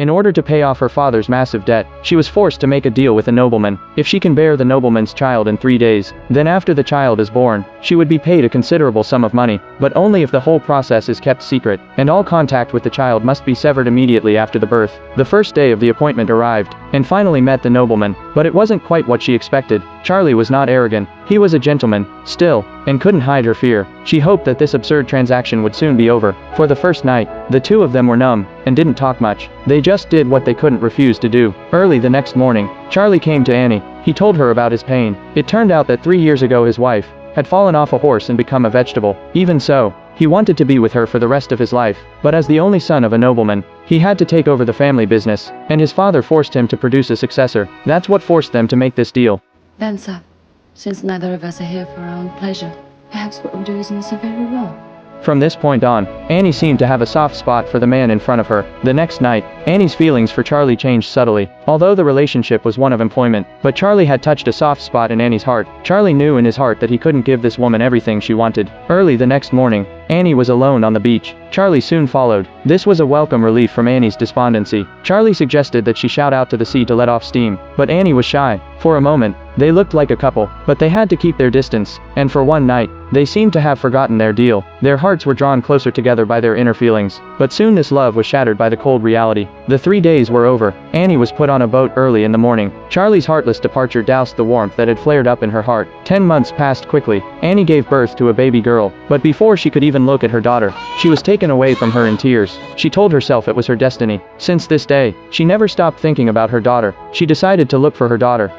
In order to pay off her father's massive debt, she was forced to make a deal with a nobleman. If she can bear the nobleman's child in 3 days, then after the child is born, she would be paid a considerable sum of money, but only if the whole process is kept secret, and all contact with the child must be severed immediately after the birth. The first day of the appointment arrived, and finally met the nobleman, but it wasn't quite what she expected. Charlie was not arrogant, he was a gentleman, still, and couldn't hide her fear. She hoped that this absurd transaction would soon be over. For the first night, the two of them were numb, and didn't talk much. They just did what they couldn't refuse to do. Early the next morning, Charlie came to Annie. He told her about his pain. It turned out that 3 years ago his wife had fallen off a horse and become a vegetable. Even so, he wanted to be with her for the rest of his life, but as the only son of a nobleman, he had to take over the family business, and his father forced him to produce a successor. That's what forced them to make this deal. Then, sir, since neither of us are here for our own pleasure, perhaps what we do isn't so very wrong. From this point on, Annie seemed to have a soft spot for the man in front of her. The next night, Annie's feelings for Charlie changed subtly. Although the relationship was one of employment, but Charlie had touched a soft spot in Annie's heart. Charlie knew in his heart that he couldn't give this woman everything she wanted. Early the next morning, Annie was alone on the beach. Charlie soon followed. This was a welcome relief from Annie's despondency. Charlie suggested that she shout out to the sea to let off steam, but Annie was shy. For a moment, they looked like a couple, but they had to keep their distance, and for one night, they seemed to have forgotten their deal. Their hearts were drawn closer together by their inner feelings, but soon this love was shattered by the cold reality. The 3 days were over. Annie was put on a boat early in the morning. Charlie's heartless departure doused the warmth that had flared up in her heart. 10 months passed quickly. Annie gave birth to a baby girl, but before she could even look at her daughter, she was taken away from her in tears. She told herself it was her destiny. Since this day, she never stopped thinking about her daughter. She decided to look for her daughter.